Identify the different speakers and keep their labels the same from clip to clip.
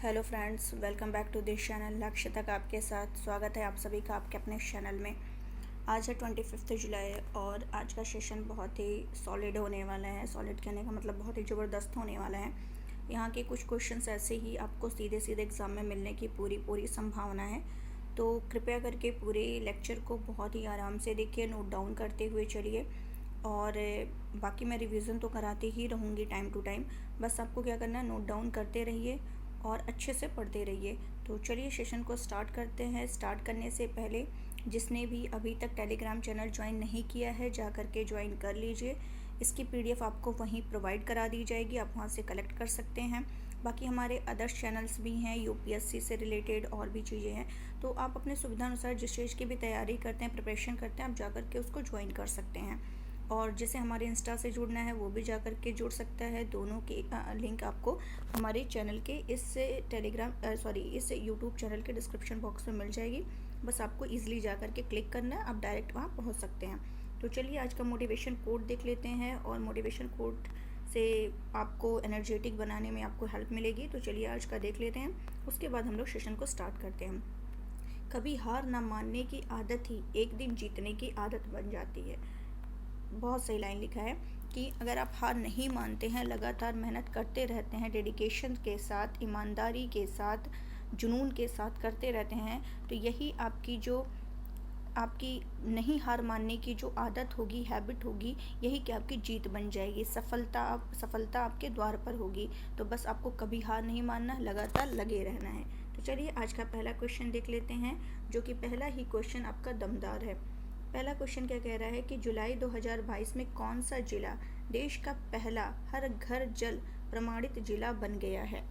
Speaker 1: Hello friends, welcome back to this channel. लक्ष्य तक आपके साथ स्वागत है आप सभी का आपके अपने चैनल में। आज है 25 जुलाई और आज का सेशन बहुत ही सॉलिड होने वाला है। सॉलिड कहने का मतलब बहुत ही ज़बरदस्त होने वाला है। यहाँ के कुछ क्वेश्चंस ऐसे ही आपको सीधे सीधे एग्ज़ाम में मिलने की पूरी संभावना है, तो कृपया करके पूरे लेक्चर को बहुत ही आराम से देखिए, नोट डाउन करते हुए चलिए। और बाकी मैं रिवीजन तो कराती ही रहूँगी टाइम टू टाइम, बस आपको क्या करना है, नोट डाउन करते रहिए और अच्छे से पढ़ते रहिए। तो चलिए सेशन को स्टार्ट करते हैं। स्टार्ट करने से पहले जिसने भी अभी तक टेलीग्राम चैनल ज्वाइन नहीं किया है, जा कर के ज्वाइन कर लीजिए। इसकी पीडीएफ आपको वहीं प्रोवाइड करा दी जाएगी, आप वहाँ से कलेक्ट कर सकते हैं। बाकी हमारे अदर्स चैनल्स भी हैं, यूपीएससी से रिलेटेड और भी चीज़ें हैं, तो आप अपने सुविधानुसार जिस चीज़ की भी तैयारी करते हैं, प्रिपरेशन करते हैं, आप जा कर के उसको ज्वाइन कर सकते हैं। और जिसे हमारे इंस्टा से जुड़ना है वो भी जा कर के जुड़ सकता है। दोनों के लिंक आपको हमारे चैनल के इस यूट्यूब चैनल के डिस्क्रिप्शन बॉक्स में मिल जाएगी। बस आपको ईजिली जा कर के क्लिक करना है, आप डायरेक्ट वहाँ पहुँच सकते हैं। तो चलिए आज का मोटिवेशन कोड देख लेते हैं, और मोटिवेशन कोड से आपको एनर्जेटिक बनाने में आपको हेल्प मिलेगी। तो चलिए आज का देख लेते हैं, उसके बाद हम लोग सेशन को स्टार्ट करते हैं। कभी हार ना मानने की आदत ही एक दिन जीतने की आदत बन जाती है। बहुत सही लाइन लिखा है कि अगर आप हार नहीं मानते हैं, लगातार मेहनत करते रहते हैं, डेडिकेशन के साथ, ईमानदारी के साथ, जुनून के साथ करते रहते हैं, तो यही आपकी नहीं हार मानने की जो आदत होगी, हैबिट होगी, यही कि आपकी जीत बन जाएगी। सफलता आपके द्वार पर होगी। तो बस आपको कभी हार नहीं मानना, लगातार लगे रहना है। तो चलिए आज का पहला क्वेश्चन देख लेते हैं, जो कि पहला ही क्वेश्चन आपका दमदार है। पहला क्वेश्चन क्या कह रहा है कि जुलाई 2022 में कौन सा जिला देश का पहला हर घर जल प्रमाणित जिला बन गया है।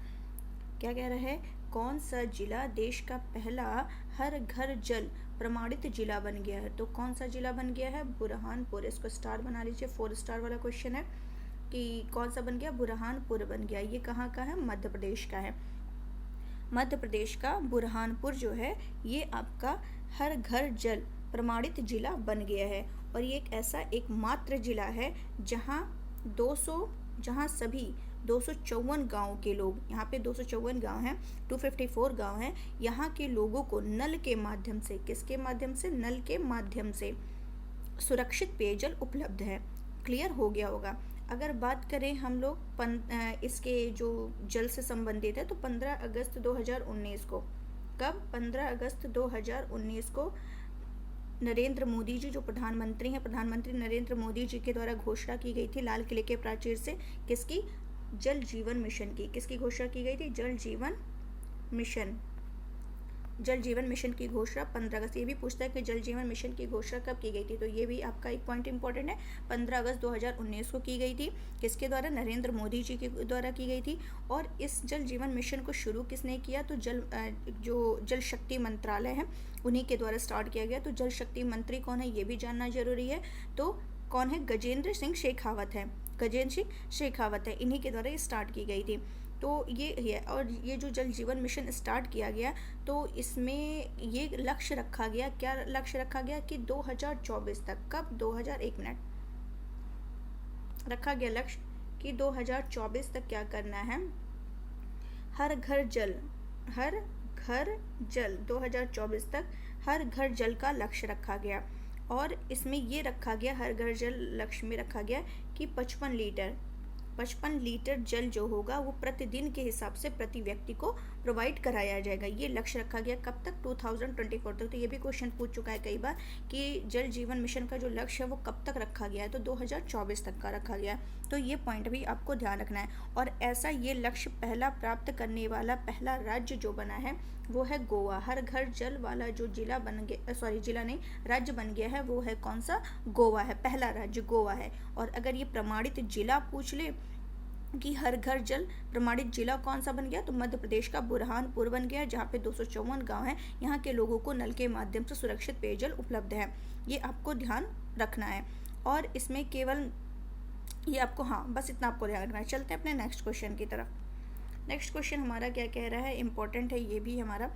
Speaker 1: क्या कह रहा है, कौन सा जिला देश का पहला हर घर जल प्रमाणित जिला बन गया है। तो कौन सा जिला बन गया है, बुरहानपुर। इसको स्टार बना लीजिए, 4 स्टार वाला क्वेश्चन है कि कौन सा बन गया, बुरहानपुर बन गया। ये कहाँ का है, मध्य प्रदेश का है। मध्य प्रदेश का बुरहानपुर जो है, ये आपका हर घर जल प्रमाणित जिला बन गया है। और ये एक ऐसा एकमात्र जिला है जहाँ सभी 254 गाँव के लोग, यहाँ पे 254 गाँव हैं, 254 गाँव हैं, यहाँ के लोगों को नल के माध्यम से, किसके माध्यम से, नल के माध्यम से सुरक्षित पेयजल उपलब्ध है। क्लियर हो गया होगा। अगर बात करें हम लोग इसके जो जल से संबंधित है, तो 15 अगस्त 2019 को, कब, 15 अगस्त 2019 को नरेंद्र मोदी जी जो प्रधानमंत्री हैं, प्रधानमंत्री नरेंद्र मोदी जी के द्वारा घोषणा की गई थी लाल किले के प्राचीर से, किसकी, जल जीवन मिशन की। किसकी घोषणा की गई थी, जल जीवन मिशन की घोषणा 15 अगस्त। ये भी पूछता है कि जल जीवन मिशन की घोषणा कब की गई थी, तो ये भी आपका एक पॉइंट इंपॉर्टेंट है। 15 अगस्त 2019 को की गई थी। किसके द्वारा, नरेंद्र मोदी जी के द्वारा की गई थी। और इस जल जीवन मिशन को शुरू किसने किया, तो जो जल शक्ति मंत्रालय है उन्हीं के द्वारा स्टार्ट किया गया। तो जल शक्ति मंत्री कौन है, ये भी जानना जरूरी है। तो कौन है, गजेंद्र सिंह शेखावत है। गजेंद्र सिंह शेखावत है, इन्हीं के द्वारा ये स्टार्ट की गई थी। तो ये है, और ये जो जल जीवन मिशन स्टार्ट किया गया, तो इसमें ये लक्ष्य रखा गया, क्या लक्ष्य रखा गया कि 2024 तक, कब, 2001 मिनट रखा गया लक्ष्य कि 2024 तक क्या करना है, हर घर जल 2024 तक हर घर जल का लक्ष्य रखा गया। और इसमें ये रखा गया, हर घर जल लक्ष्य में रखा गया कि 55 लीटर जल जो होगा वो प्रतिदिन के हिसाब से प्रति व्यक्ति को प्रोवाइड कराया जाएगा। ये लक्ष्य रखा गया कब तक, 2024 तक। तो ये भी क्वेश्चन पूछ चुका है कई बार कि जल जीवन मिशन का जो लक्ष्य है वो कब तक रखा गया है, तो 2024 तक का रखा गया है। तो ये पॉइंट भी आपको ध्यान रखना है। और ऐसा ये लक्ष्य पहला प्राप्त करने वाला पहला राज्य जो बना है वो है गोवा। हर घर जल वाला जो जिला बन गया, जिला नहीं, राज्य बन गया है, वो है कौन सा, गोवा है। पहला राज्य गोवा है। और अगर ये प्रमाणित जिला पूछ ले कि हर घर जल प्रमाणित जिला कौन सा बन गया, तो मध्य प्रदेश का बुरहानपुर बन गया, जहाँ पे 254 गांव हैं, यहाँ के लोगों को नल के माध्यम से सुरक्षित पेयजल उपलब्ध है। ये आपको ध्यान रखना है। और इसमें केवल ये आपको, हाँ बस इतना आपको ध्यान रखना है। चलते हैं अपने नेक्स्ट क्वेश्चन की तरफ। नेक्स्ट क्वेश्चन हमारा क्या कह रहा है, इंपॉर्टेंट है ये भी हमारा।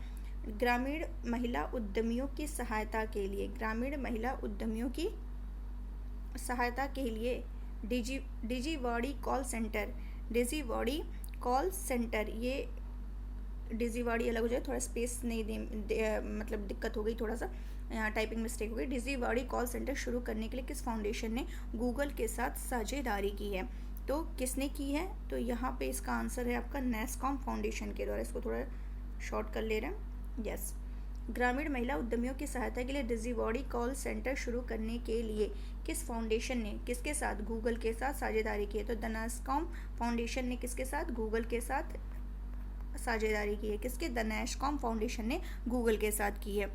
Speaker 1: ग्रामीण महिला उद्यमियों की सहायता के लिए, ग्रामीण महिला उद्यमियों की सहायता के लिए डिजीवाड़ी कॉल सेंटर, ये डिजीवाड़ी अलग हो जाए, थोड़ा स्पेस नहीं मतलब दिक्कत हो गई, थोड़ा सा यहाँ टाइपिंग मिस्टेक हो गई। डिजीवाड़ी कॉल सेंटर शुरू करने के लिए किस फाउंडेशन ने गूगल के साथ साझेदारी की है? तो किसने की है? तो यहाँ पे इसका आंसर है आपका नैसकॉम फाउंडेशन के द्वारा। इसको थोड़ा शॉर्ट कर ले रहे हैं। यस। ग्रामीण महिला उद्यमियों की सहायता के लिए डिजीवाड़ी कॉल सेंटर शुरू करने के लिए किस फाउंडेशन ने किसके साथ? गूगल के साथ साझेदारी की है। तो द नैसकॉम फाउंडेशन ने किसके साथ? गूगल के साथ साझेदारी की है। किसके? द नैसकॉम फाउंडेशन ने गूगल के साथ की है।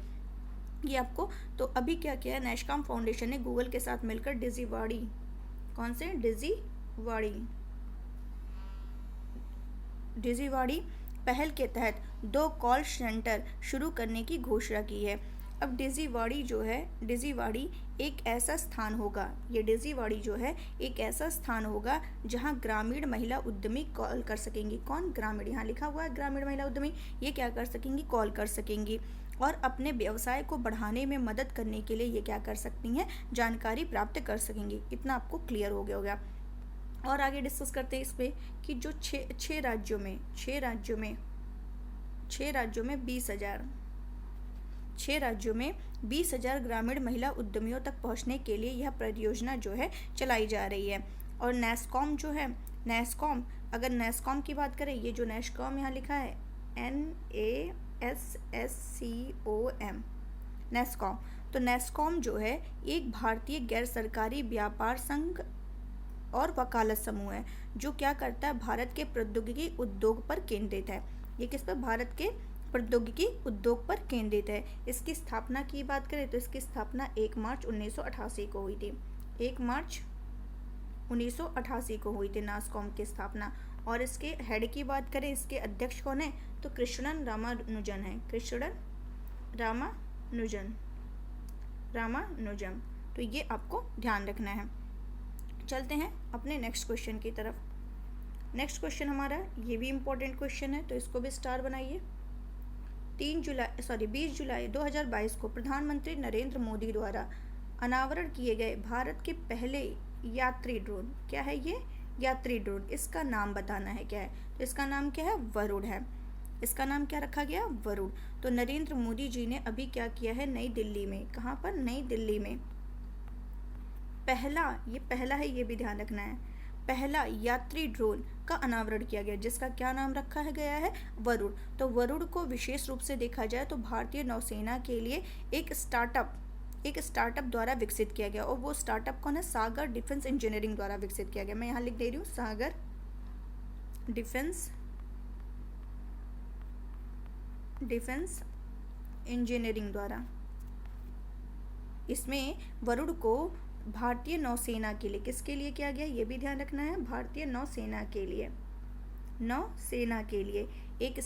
Speaker 1: ये आपको तो अभी क्या किया है, नैसकॉम फाउंडेशन ने गूगल के साथ मिलकर डिजीवाड़ी, कौन से? डिजीवाड़ी पहल के तहत 2 कॉल सेंटर शुरू करने की घोषणा की है। अब डिजीवाड़ी जो है, डिजीवाड़ी एक ऐसा स्थान होगा, ये डिजीवाड़ी जो है एक ऐसा स्थान होगा जहां ग्रामीण महिला उद्यमी कॉल कर सकेंगी। कौन? ग्रामीण, यहाँ लिखा हुआ है ग्रामीण महिला उद्यमी, ये क्या कर सकेंगी? कॉल कर सकेंगी और अपने व्यवसाय को बढ़ाने में मदद करने के लिए ये क्या कर सकती हैं? जानकारी प्राप्त कर सकेंगी। इतना आपको क्लियर हो गया होगा। और आगे डिस्कस करते हैं इस पर कि जो छः राज्यों में 20,000 ग्रामीण महिला उद्यमियों तक पहुंचने के लिए यह परियोजना जो है चलाई जा रही है। और नैसकॉम जो है, नैसकॉम, अगर नैसकॉम की बात करें, ये जो नैसकॉम यहाँ लिखा है NASSCOM, नैसकॉम, तो नैसकॉम जो है एक भारतीय गैर सरकारी व्यापार संघ और वकालत समूह है जो क्या करता है? भारत के प्रौद्योगिकी उद्योग पर केंद्रित है। ये किस पर? भारत के प्रौद्योगिकी उद्योग पर केंद्रित है। इसकी स्थापना की बात करें तो इसकी स्थापना 1 मार्च 1988 को हुई थी। 1 मार्च 1988 को हुई थी नैसकॉम की स्थापना। और इसके हेड की बात करें, इसके अध्यक्ष कौन है? तो कृष्णन रामानुजन है। कृष्णन रामानुजम। तो ये आपको ध्यान रखना है। चलते हैं अपने नेक्स्ट क्वेश्चन की तरफ। नेक्स्ट क्वेश्चन हमारा ये भी इम्पोर्टेंट क्वेश्चन है, तो इसको भी स्टार बनाइए। 20 जुलाई 2022 को प्रधानमंत्री नरेंद्र मोदी द्वारा अनावरण किए गए भारत के पहले यात्री ड्रोन, क्या है ये? यात्री ड्रोन। इसका नाम बताना है क्या है? तो इसका नाम क्या है? वरुण है। इसका नाम क्या रखा गया? वरुण। तो नरेंद्र मोदी जी ने अभी क्या किया है? नई दिल्ली में, कहाँ पर? नई दिल्ली में पहला है, ये भी ध्यान रखना है, पहला यात्री ड्रोन का अनावरण किया गया जिसका क्या नाम रखा है गया है? वरुण। तो वरुण को विशेष रूप से देखा जाए तो भारतीय नौसेना के लिए एक स्टार्टअप द्वारा विकसित किया गया। और वो स्टार्टअप कौन है? सागर डिफेंस इंजीनियरिंग द्वारा विकसित किया गया। मैं यहाँ लिख दे रही हूँ, सागर डिफेंस इंजीनियरिंग द्वारा। इसमें वरुण को भारतीय नौसेना के लिए, किसके लिए किया गया? ये भी ध्यान रखना है, भारतीय नौसेना के लिए एक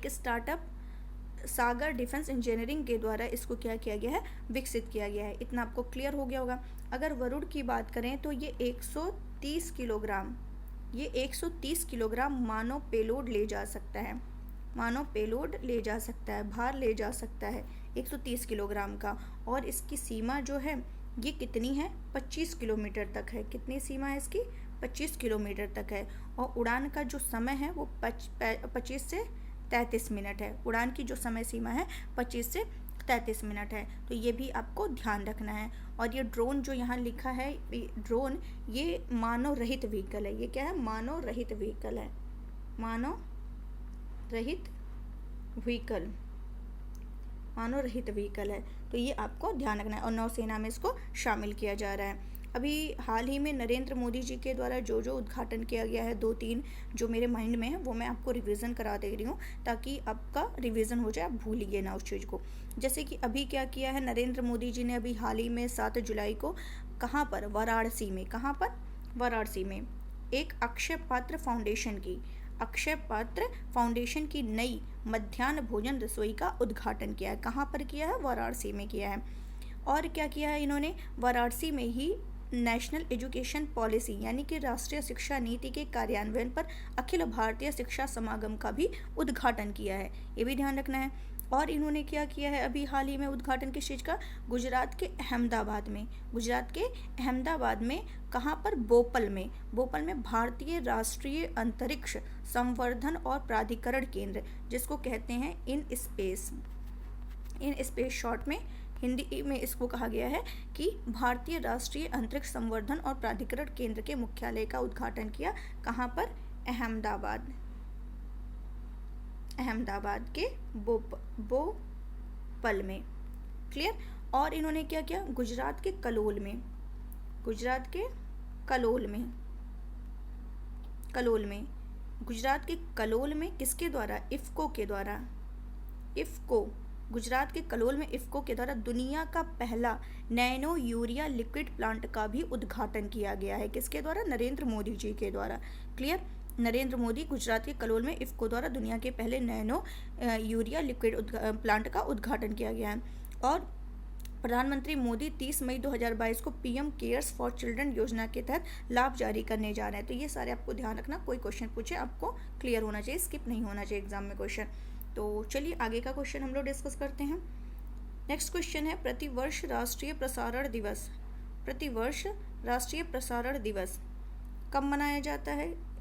Speaker 1: स्टार्टअप सागर डिफेंस इंजीनियरिंग के द्वारा इसको क्या किया गया है? विकसित किया गया है। इतना आपको क्लियर हो गया होगा। अगर वरुण की बात करें तो ये 130 किलोग्राम मानव पेलोड ले जा सकता है, भार ले जा सकता है 130 किलोग्राम का। और इसकी सीमा जो है ये कितनी है? 25 किलोमीटर तक है। कितनी सीमा है इसकी? 25 किलोमीटर तक है। और उड़ान का जो समय है वो 25 से 33 मिनट है। उड़ान की जो समय सीमा है 25 से 33 मिनट है। तो ये भी आपको ध्यान रखना है। और ये ड्रोन जो यहाँ लिखा है, ड्रोन ये मानव रहित व्हीकल है। ये क्या है? मानव रहित व्हीकल है। तो ये आपको ध्यान रखना है और नौसेना में इसको शामिल किया जा रहा है। अभी हाल ही में नरेंद्र मोदी जी के द्वारा जो उद्घाटन किया गया है, 2-3 जो मेरे माइंड में है वो मैं आपको रिवीजन करा दे रही हूँ ताकि आपका रिवीजन हो जाए, आप भूलिए ना उस चीज़ को। जैसे कि अभी क्या किया है नरेंद्र मोदी जी ने अभी हाल ही में 7 जुलाई को कहाँ पर? वाराणसी में। कहाँ पर? वाराणसी में एक अक्षय पात्र फाउंडेशन की नई मध्याह्न भोजन रसोई का उद्घाटन किया है। कहाँ पर किया है? वाराणसी में किया है। और क्या किया है इन्होंने? वाराणसी में ही नेशनल एजुकेशन पॉलिसी यानी कि राष्ट्रीय शिक्षा नीति के कार्यान्वयन पर अखिल भारतीय शिक्षा समागम का भी उद्घाटन किया है। ये भी ध्यान रखना है। और इन्होंने क्या किया है अभी हाल ही में उद्घाटन किस चीज़ का, गुजरात के अहमदाबाद में, गुजरात के अहमदाबाद में, कहाँ पर, भोपाल में, भोपाल में भारतीय राष्ट्रीय अंतरिक्ष संवर्धन और प्राधिकरण केंद्र, जिसको कहते हैं इन स्पेस शॉर्ट में हिंदी में इसको कहा गया है कि भारतीय राष्ट्रीय अंतरिक्ष संवर्धन और प्राधिकरण केंद्र के मुख्यालय का उद्घाटन किया, कहाँ पर, अहमदाबाद के भोपाल में। क्लियर। और इन्होंने क्या किया, गुजरात के कलोल में किसके द्वारा, गुजरात के कलोल में इफ्को के द्वारा दुनिया का पहला नैनो यूरिया लिक्विड प्लांट का भी उद्घाटन किया गया है, किसके द्वारा, नरेंद्र मोदी जी के द्वारा। क्लियर। नरेंद्र मोदी गुजरात के कलोल में इफ्को द्वारा दुनिया के पहले नैनो यूरिया लिक्विड प्लांट का उद्घाटन किया गया है। और प्रधानमंत्री मोदी 30 मई 2022 को पीएम केयर्स फॉर चिल्ड्रन योजना के तहत लाभ जारी करने जा रहे हैं। तो ये सारे आपको ध्यान रखना, कोई क्वेश्चन पूछे आपको क्लियर होना चाहिए, स्किप नहीं होना चाहिए एग्जाम में क्वेश्चन। तो चलिए आगे का क्वेश्चन हम लोग डिस्कस करते हैं। नेक्स्ट क्वेश्चन है, प्रतिवर्ष राष्ट्रीय प्रसारण दिवस कब मनाया जाता है,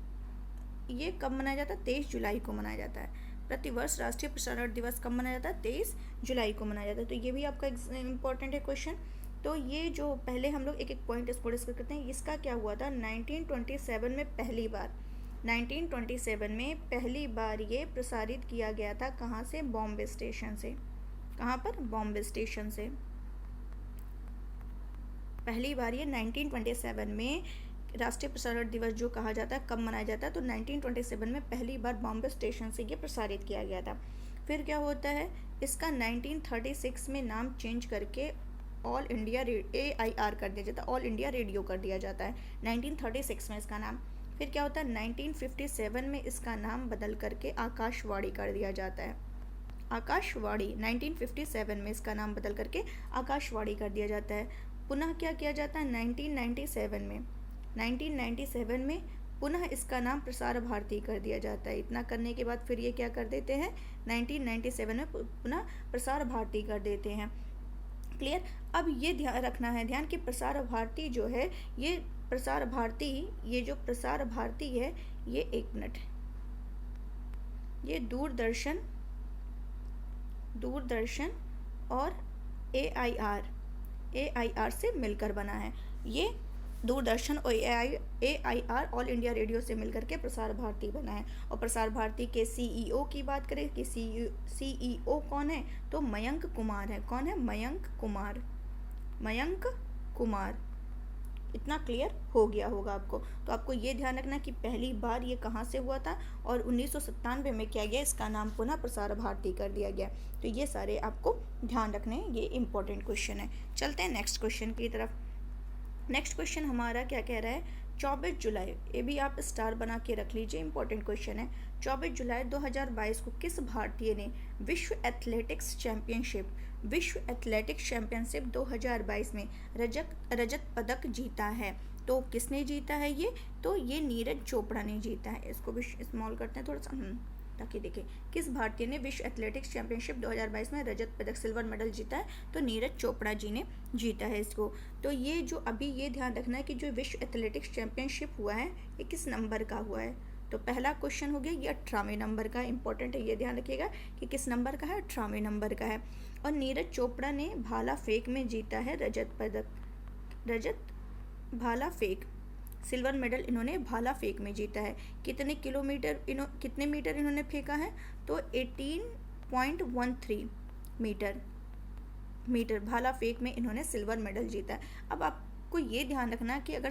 Speaker 1: ये कब मनाया जाता है, 23 जुलाई को मनाया जाता है। प्रतिवर्ष राष्ट्रीय प्रसारण दिवस कब मनाया जाता है, 23 जुलाई को मनाया जाता है। तो ये भी आपका इंपॉर्टेंट है क्वेश्चन। तो ये जो पहले हम लोग एक एक पॉइंट इसको डिस्कस करते हैं। इसका क्या हुआ था, 1927 में पहली बार ये प्रसारित किया गया था, कहाँ से, बॉम्बे स्टेशन से। कहाँ पर, बॉम्बे स्टेशन से पहली बार ये 1927 में राष्ट्रीय प्रसारण दिवस जो कहा जाता है कब मनाया जाता है, तो 1927 में पहली बार बॉम्बे स्टेशन से ये प्रसारित किया गया था। फिर क्या होता है, इसका 1936 में नाम चेंज करके ऑल इंडिया AIR कर दिया जाता है, ऑल इंडिया रेडियो कर दिया जाता है 1936 में इसका नाम। फिर क्या होता है, 1957 में इसका नाम बदल करके आकाशवाणी कर दिया जाता है, आकाशवाणी। 1957 में इसका नाम बदल करके आकाशवाणी कर दिया जाता है। पुनः क्या किया जाता है, 1997 में पुनः इसका नाम प्रसार भारती कर दिया जाता है। इतना करने के बाद फिर ये क्या कर देते हैं, 1997 में पुनः प्रसार भारती कर देते हैं। क्लियर। अब ये ध्यान रखना है कि प्रसार भारती जो है, ये प्रसार भारती है, ये एक मिनट, ये दूरदर्शन और AIR से मिलकर बना है। ये दूरदर्शन और AIR ऑल इंडिया रेडियो से मिलकर के प्रसार भारती बना है। और प्रसार भारती के CEO की बात करें कि CEO कौन है, तो मयंक कुमार है। कौन है, मयंक कुमार। इतना क्लियर हो गया होगा आपको। तो आपको ये ध्यान रखना कि पहली बार ये कहाँ से हुआ था, और 1997 में क्या गया, इसका नाम पुनः प्रसार भारती कर दिया गया। तो ये सारे आपको ध्यान रखने हैं, ये इंपॉर्टेंट क्वेश्चन है। चलते हैं नेक्स्ट क्वेश्चन की तरफ। नेक्स्ट क्वेश्चन हमारा क्या कह रहा है, 24 जुलाई, ये भी आप स्टार बना के रख लीजिए, इंपॉर्टेंट क्वेश्चन है। 24 जुलाई 2022 को किस भारतीय ने विश्व एथलेटिक्स चैंपियनशिप 2022 में रजत पदक जीता है। तो किसने जीता है ये, तो ये नीरज चोपड़ा ने जीता है। इसको भी स्मॉल करते हैं थोड़ा सा, ताकि देखें, किस भारतीय ने विश्व एथलेटिक्स चैंपियनशिप 2022 में रजत पदक सिल्वर मेडल जीता है, तो नीरज चोपड़ा जी ने जीता है इसको। तो ये जो अभी ये ध्यान रखना है कि जो विश्व एथलेटिक्स चैंपियनशिप हुआ है ये किस नंबर का हुआ है। तो पहला क्वेश्चन हो गया, ये 18वें नंबर का, इंपॉर्टेंट है, ये ध्यान रखिएगा कि किस नंबर का है, 18वें नंबर का है। और नीरज चोपड़ा ने भाला फेंक में जीता है रजत भाला फेंक, सिल्वर मेडल इन्होंने भाला फेंक में जीता है। कितने मीटर इन्होंने फेंका है, तो 18.13 मीटर भाला फेंक में इन्होंने सिल्वर मेडल जीता है। अब आपको ये ध्यान रखना कि अगर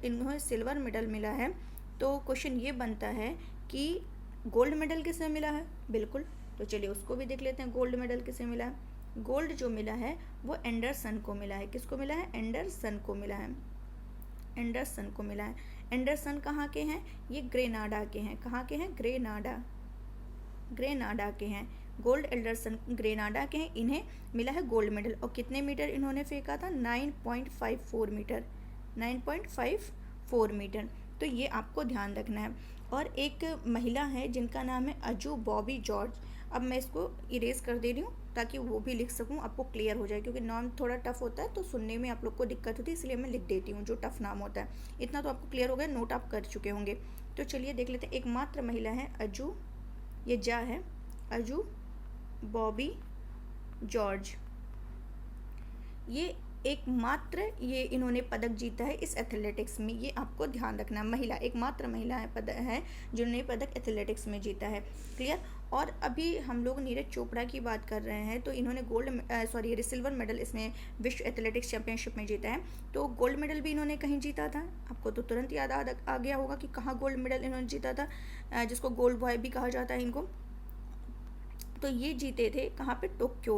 Speaker 1: इन्होंने सिल्वर मेडल मिला है, तो क्वेश्चन ये बनता है कि गोल्ड मेडल किसे मिला है, बिल्कुल। तो चलिए उसको भी देख लेते हैं, गोल्ड मेडल किसे मिला है। गोल्ड जो मिला है वो एंडरसन को मिला है। किसको मिला है, एंडरसन को मिला है। एंडरसन कहाँ के हैं, ये ग्रेनाडा के हैं। कहाँ के हैं, ग्रेनाडा के हैं। गोल्ड एंडरसन ग्रेनाडा के हैं, इन्हें मिला है गोल्ड मेडल। और कितने मीटर इन्होंने फेंका था, 9.54 मीटर। तो ये आपको ध्यान रखना है। और एक महिला है जिनका नाम है अजू बॉबी जॉर्ज। अब मैं इसको इरेज कर दे रही हूँ ताकि वो भी लिख सकूँ, आपको क्लियर हो जाए, क्योंकि नाम थोड़ा टफ होता है तो सुनने में आप लोग को दिक्कत होती है, इसलिए मैं लिख देती हूँ जो टफ नाम होता है। इतना तो आपको क्लियर हो गया, नोट आप कर चुके होंगे। तो चलिए देख लेते हैं। एकमात्र महिला है अजू, ये जा है, अजू बॉबी जॉर्ज। ये एकमात्र ये इन्होंने पदक जीता है इस एथलेटिक्स में, ये आपको ध्यान रखना। महिला, एकमात्र महिला है जिन्होंने पदक एथलेटिक्स में जीता है। क्लियर। और अभी हम लोग नीरज चोपड़ा की बात कर रहे हैं, तो इन्होंने सिल्वर मेडल इसमें विश्व एथलेटिक्स चैंपियनशिप में जीता है। तो गोल्ड मेडल भी इन्होंने कहीं जीता था, आपको तो तुरंत याद आ गया होगा कि कहाँ गोल्ड मेडल इन्होंने जीता था, जिसको गोल्ड बॉय भी कहा जाता है इनको। तो ये जीते थे कहाँ पे, टोक्यो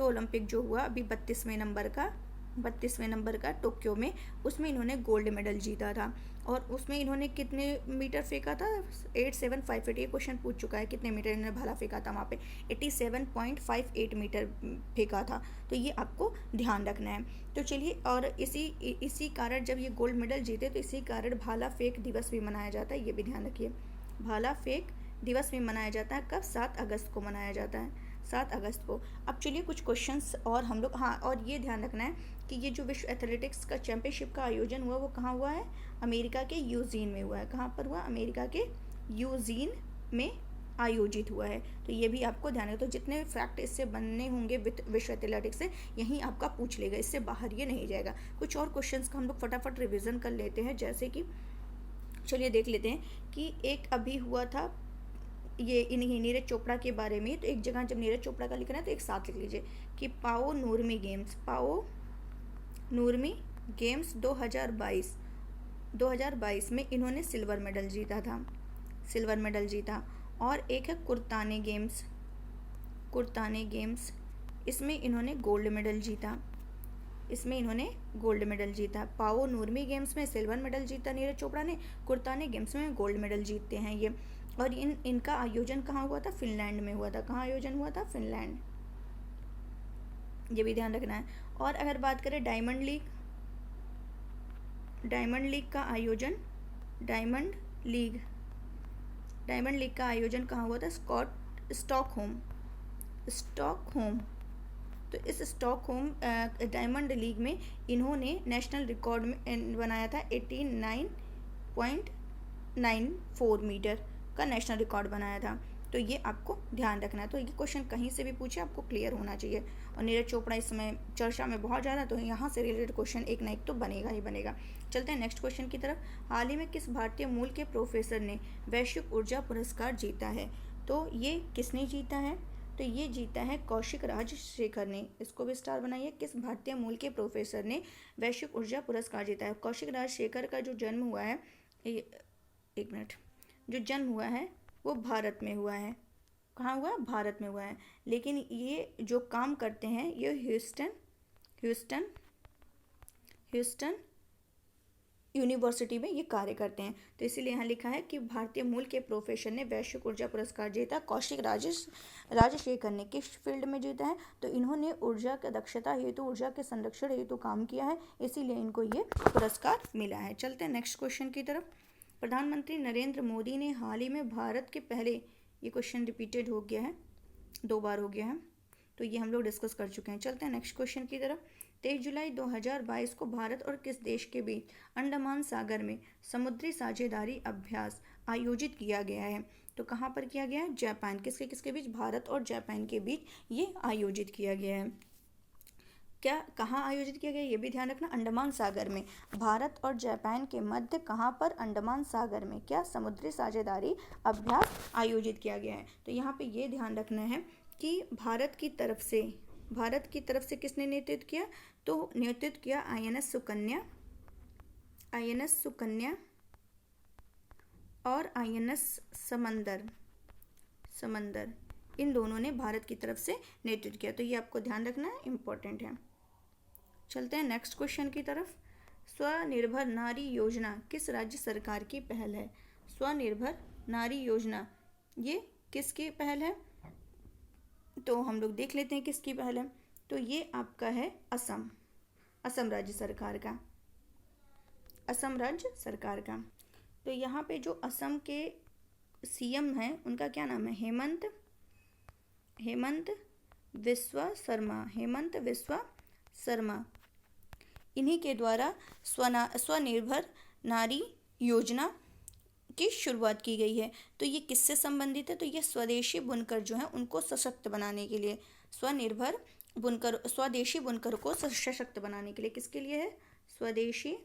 Speaker 1: ओलंपिक जो हुआ अभी 32वें नंबर का टोक्यो में, उसमें इन्होंने गोल्ड मेडल जीता था। और उसमें इन्होंने कितने मीटर फेंका था, 8758, ये क्वेश्चन पूछ चुका है, कितने मीटर इन्होंने भाला फेंका था वहाँ पे, 87.58 मीटर फेंका था। तो ये आपको ध्यान रखना है। तो चलिए, और इसी कारण जब ये गोल्ड मेडल जीते तो इसी कारण भाला फेंक दिवस भी मनाया जाता है, ये भी ध्यान रखिए। भाला फेंक दिवस भी मनाया जाता है कब, 7 अगस्त को मनाया जाता है, 7 अगस्त को। अब चलिए कुछ क्वेश्चंस और हम लोग, हाँ, और ये ध्यान रखना है कि ये जो विश्व एथलेटिक्स का चैंपियनशिप का आयोजन हुआ वो कहाँ हुआ है, अमेरिका के यूजीन में हुआ है। कहाँ पर हुआ, अमेरिका के यूजीन में आयोजित हुआ है। तो ये भी आपको ध्यान रखना। तो जितने फैक्ट इससे बनने होंगे विश्व एथलेटिक्स से, यहीं आपका पूछ लेगा, इससे बाहर ये नहीं जाएगा। कुछ और क्वेश्चंस का हम लोग फटाफट रिविजन कर लेते हैं, जैसे कि चलिए देख लेते हैं कि एक अभी हुआ था ये इन्हीं नीरज चोपड़ा के बारे में। तो एक जगह जब नीरज चोपड़ा का लिखना है तो एक साथ लिख लीजिए कि पाओ नूरमी गेम्स 2022 में इन्होंने सिल्वर मेडल जीता। और एक है कुर्ताने गेम्स, इसमें इन्होंने गोल्ड मेडल जीता। पाओ नूरमी गेम्स में सिल्वर मेडल जीता नीरज चोपड़ा ने, कुर्ताने गेम्स में गोल्ड मेडल जीतते हैं ये। और इनका आयोजन कहाँ हुआ था, फिनलैंड में हुआ था। कहाँ आयोजन हुआ था, फिनलैंड, ये भी ध्यान रखना है। और अगर बात करें डायमंड लीग का आयोजन, डायमंड लीग का आयोजन कहाँ हुआ था, स्टॉकहोम। तो इस स्टॉकहोम डायमंड लीग में इन्होंने नेशनल रिकॉर्ड में बनाया था, 89.94 मीटर का नेशनल रिकॉर्ड बनाया था। तो ये आपको ध्यान रखना है। तो ये क्वेश्चन कहीं से भी पूछे आपको क्लियर होना चाहिए। और नीरज चोपड़ा इस समय चर्चा में बहुत ज़्यादा, तो यहाँ से रिलेटेड क्वेश्चन एक ना एक तो बनेगा ही बनेगा। चलते हैं नेक्स्ट क्वेश्चन की तरफ। हाल ही में किस भारतीय मूल के प्रोफेसर ने वैश्विक ऊर्जा पुरस्कार जीता है? तो ये किसने जीता है? तो ये जीता है कौशिक राजशेखर ने। इसको भी स्टार बनाइए। किस भारतीय मूल के प्रोफेसर ने वैश्विक ऊर्जा पुरस्कार जीता है? कौशिक राजशेखर का जो जन्म हुआ है, एक मिनट, जो जन्म हुआ है वो भारत में हुआ है। कहाँ हुआ? भारत में हुआ है। लेकिन ये जो काम करते हैं ये ह्यूस्टन यूनिवर्सिटी में ये कार्य करते हैं। तो इसीलिए यहाँ लिखा है कि भारतीय मूल के प्रोफेसर ने वैश्विक ऊर्जा पुरस्कार जीता। कौशिक राजशेखर ने किस फील्ड में जीता है? तो इन्होंने ऊर्जा की दक्षता हेतु, ऊर्जा के संरक्षण हेतु काम किया है, इसीलिए इनको ये पुरस्कार मिला है। चलते हैं नेक्स्ट क्वेश्चन की तरफ। प्रधानमंत्री नरेंद्र मोदी ने हाल ही में भारत के पहले, ये क्वेश्चन रिपीटेड हो गया है, 2 बार हो गया है, तो ये हम लोग डिस्कस कर चुके हैं। चलते हैं नेक्स्ट क्वेश्चन की तरफ। 23 जुलाई 2022 को भारत और किस देश के बीच अंडमान सागर में समुद्री साझेदारी अभ्यास आयोजित किया गया है? तो कहाँ पर किया गया है? जापान। किसके किसके बीच? भारत और जापान के बीच ये आयोजित किया गया है। क्या, कहाँ आयोजित किया गया ये भी ध्यान रखना, अंडमान सागर में। भारत और जापान के मध्य कहाँ पर? अंडमान सागर में क्या समुद्री साझेदारी अभ्यास आयोजित किया गया है? तो यहाँ पे ये ध्यान रखना है कि भारत की तरफ से किसने नेतृत्व किया? तो नेतृत्व किया INS सुकन्या और INS समंदर, इन दोनों ने भारत की तरफ से नेतृत्व किया। तो ये आपको ध्यान रखना है, इम्पोर्टेंट है। चलते हैं नेक्स्ट क्वेश्चन की तरफ। स्वनिर्भर नारी योजना किस राज्य सरकार की पहल है? स्वनिर्भर नारी योजना ये किसकी पहल है? तो हम लोग देख लेते हैं किसकी पहल है। तो ये आपका है असम राज्य सरकार का। तो यहाँ पे जो असम के CM हैं उनका क्या नाम है? हेमंत विश्वा शर्मा, इन्हीं के द्वारा स्वनिर्भर नारी योजना की शुरुआत की गई है। तो ये किससे संबंधित है? तो ये स्वदेशी बुनकर जो है उनको सशक्त बनाने के लिए, स्वदेशी बुनकर को सशक्त बनाने के लिए, किसके लिए है? स्वदेशी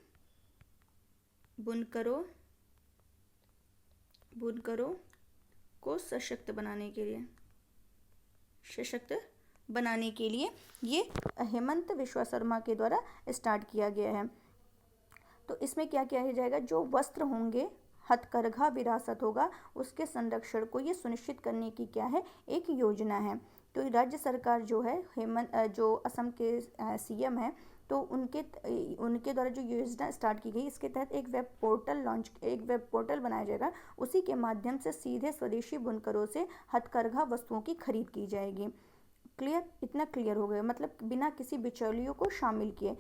Speaker 1: बुनकरों को सशक्त बनाने के लिए ये हेमंत विश्वा शर्मा के द्वारा स्टार्ट किया गया है। तो इसमें क्या किया जाएगा? जो वस्त्र होंगे, हथकरघा विरासत होगा, उसके संरक्षण को ये सुनिश्चित करने की क्या है? एक योजना है। तो राज्य सरकार जो है, जो असम के सीएम है, तो उनके द्वारा जो योजना स्टार्ट की गई, इसके तहत एक वेब पोर्टल बनाया जाएगा। उसी के माध्यम से सीधे स्वदेशी बुनकरों से हथकरघा वस्तुओं की खरीद की जाएगी। क्लियर? इतना क्लियर हो गया, मतलब बिना किसी बिचौलियों को शामिल किए,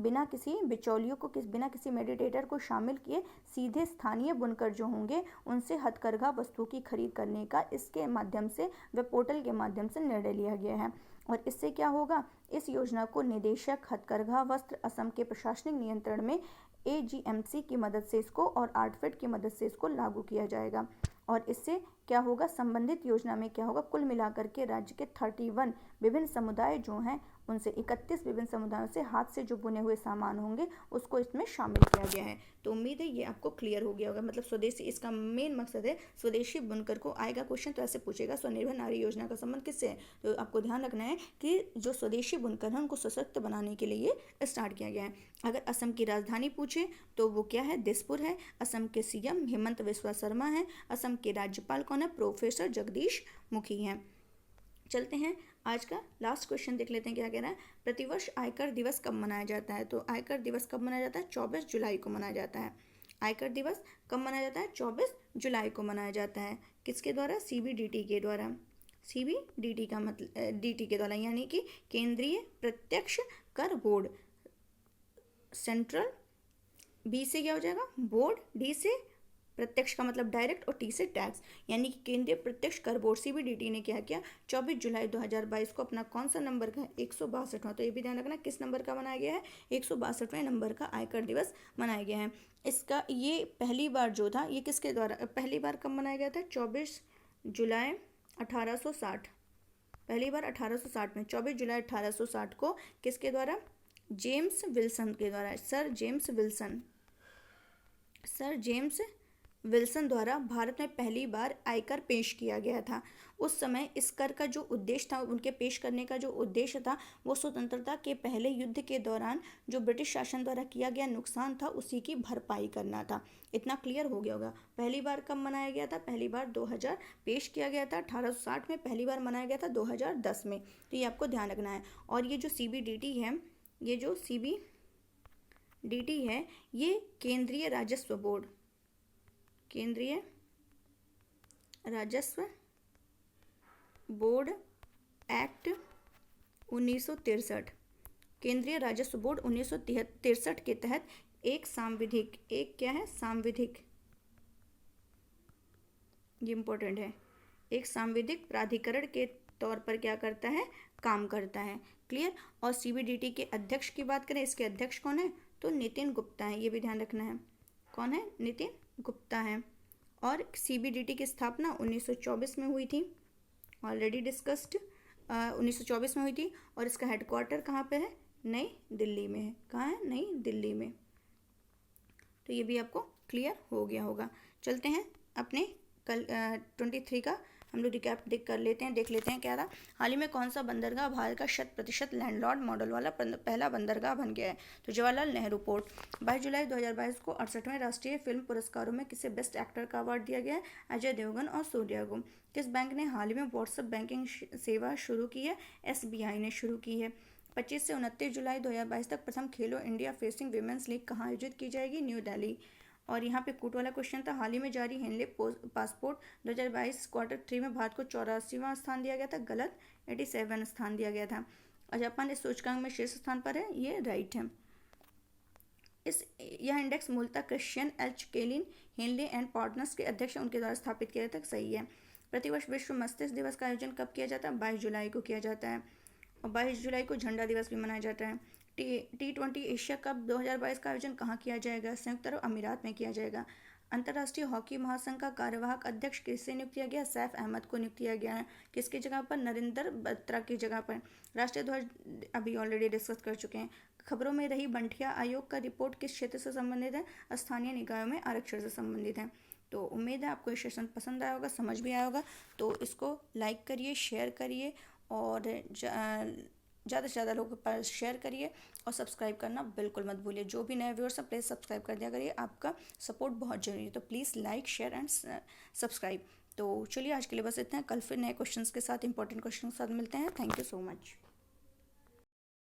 Speaker 1: बिना किसी मेडिटेटर को शामिल किए, सीधे स्थानीय बुनकर जो होंगे उनसे हथकरघा वस्तुओं की खरीद करने का इसके माध्यम से, वेब पोर्टल के माध्यम से निर्णय लिया गया है। और इससे क्या होगा? इस योजना को निदेशक हथकरघा वस्त्र असम के प्रशासनिक नियंत्रण में AGMC की मदद से इसको और आर्टफेड की मदद से इसको लागू किया जाएगा। और इससे क्या होगा? संबंधित योजना में क्या होगा? कुल मिलाकर के राज्य के 31 विभिन्न समुदाय जो हैं, उनसे 31 विभिन्न समुदायों से हाथ से जो बुने हुए सामान होंगे उसको इसमें शामिल किया गया है। तो उम्मीद है ये आपको क्लियर हो गया होगा। मतलब स्वदेशी, इसका मेन मकसद है स्वदेशी बुनकर को, आएगा क्वेश्चन तो ऐसे पूछेगा, स्वनिर्भर नारी योजना का संबंध किससे है? तो आपको ध्यान रखना है कि जो स्वदेशी बुनकर है उनको सशक्त बनाने के लिए स्टार्ट किया गया है। अगर असम की राजधानी पूछे तो वो क्या है? दिसपुर है। असम के सीएम हेमंत विश्वा शर्मा है। असम के राज्यपाल कौन है? प्रोफेसर जगदीश मुखी हैं। चलते हैं आज का लास्ट क्वेश्चन देख लेते हैं क्या कह रहा है। प्रतिवर्ष आयकर दिवस कब मनाया जाता है? तो आयकर दिवस कब मनाया जाता है? 24 जुलाई को मनाया जाता है। आयकर दिवस कब मनाया जाता है? 24 जुलाई को मनाया जाता है। किसके द्वारा? CBDT के द्वारा। CBDT का मतलब DT के द्वारा, यानी कि केंद्रीय प्रत्यक्ष कर बोर्ड। सेंट्रल, B से क्या हो जाएगा? बोर्ड, D से प्रत्यक्ष का मतलब डायरेक्ट और T से टैक्स, यानी कि केंद्रीय प्रत्यक्ष कर बोर्ड CBDT ने क्या किया? 24 जुलाई 2022 को अपना कौन सा नंबर का? 162वां। तो ये भी ध्यान रखना किस नंबर का बनाया गया है? 162वें नंबर का आयकर दिवस मनाया गया है। इसका ये पहली बार जो था, ये किसके द्वारा पहली बार कब मनाया गया था? 24 जुलाई 1860। पहली बार 1860 में, 24 जुलाई 1860 को किसके द्वारा? जेम्स विल्सन के द्वारा। सर जेम्स विल्सन द्वारा भारत में पहली बार आयकर पेश किया गया था। उस समय इस कर का जो उद्देश्य था, उनके पेश करने का जो उद्देश्य था, वो स्वतंत्रता के पहले युद्ध के दौरान जो ब्रिटिश शासन द्वारा किया गया नुकसान था, उसी की भरपाई करना था। इतना क्लियर हो गया होगा। पहली बार कब मनाया गया था? पहली बार 2000 पेश किया गया था 1860 में, पहली बार मनाया गया था 2010 में। तो ये आपको ध्यान रखना है। और ये जो CBDT है, ये केंद्रीय राजस्व बोर्ड एक्ट 1963, केंद्रीय राजस्व बोर्ड 1963 के तहत एक सांविधिक, ये इंपॉर्टेंट है, एक सांविधिक प्राधिकरण के तौर पर क्या करता है? काम करता है। क्लियर? और CBDT के अध्यक्ष की बात करें, इसके अध्यक्ष कौन है? तो नितिन गुप्ता है। ये भी ध्यान रखना है, कौन है? नितिन गुप्ता है। और CBDT की स्थापना 1924 में हुई थी, ऑलरेडी डिस्कस्ड, 1924 में हुई थी। और इसका हेडक्वार्टर कहाँ पे है? नई दिल्ली में है। कहाँ है? नई दिल्ली में। तो ये भी आपको क्लियर हो गया होगा। चलते हैं अपने कल 23 का हम लोग रिकैप देख लेते हैं क्या था। हाल ही में कौन सा बंदरगाह भारत का 100% लैंडलॉर्ड मॉडल वाला पहला बंदरगाह बन गया है? तो जवाहरलाल नेहरू पोर्ट। 22 जुलाई 2022 को 68वें राष्ट्रीय फिल्म पुरस्कारों में किसे बेस्ट एक्टर का अवार्ड दिया गया है? अजय देवगन और सूर्या को। किस बैंक ने हाल ही में व्हाट्सएप बैंकिंग सेवा शुरू की है? SBI ने शुरू की है। 25 से 29 जुलाई 2022 तक प्रथम खेलो इंडिया फेसिंग विमेंस लीग कहाँ आयोजित की जाएगी? न्यू दिल्ली। और यहाँ पे कूट वाला क्वेश्चन था, हाल ही में जारी हेनले पासपोर्ट 2022 क्वार्टर 3 में भारत को 84वां स्थान दिया गया था। गलत, 87 स्थान दिया गया था। और जापान इस सूचकांक में शीर्ष स्थान पर है, ये राइट है। यह इंडेक्स मूलतः Christian H Kaelin Henley and partners के अध्यक्ष उनके द्वारा स्थापित किया था। सही है। प्रतिवर्ष विश्व मस्तिष्क दिवस का आयोजन कब किया जाता है? 22 जुलाई को किया जाता है। और 22 जुलाई को झंडा दिवस भी मनाया जाता है। T20 एशिया कप 2022 का आयोजन कहाँ किया जाएगा? संयुक्त अरब अमीरात में किया जाएगा। अंतर्राष्ट्रीय हॉकी महासंघ का कार्यवाहक अध्यक्ष किससे नियुक्त किया गया? सैफ अहमद को नियुक्त किया गया है। किसकी जगह पर? नरेंद्र बत्रा की जगह पर। राष्ट्रीय ध्वज अभी ऑलरेडी डिस्कस कर चुके हैं। खबरों में रही बंटिया आयोग का रिपोर्ट किस क्षेत्र से संबंधित है? स्थानीय निकायों में आरक्षण से संबंधित है। तो उम्मीद है आपको ये सेशन पसंद आया होगा, समझ भी आया होगा। तो इसको लाइक करिए, शेयर करिए और ज़्यादा से ज़्यादा लोगों के पास शेयर करिए और सब्सक्राइब करना बिल्कुल मत भूलिए। जो भी नए व्यूअर्स हैं प्लीज़ सब्सक्राइब कर दिया करिए, आपका सपोर्ट बहुत ज़रूरी है। तो please like, share and subscribe. तो चलिए आज के लिए बस इतना है। कल फिर नए क्वेश्चंस के साथ, इंपॉर्टेंट क्वेश्चन के साथ मिलते हैं। Thank you so much.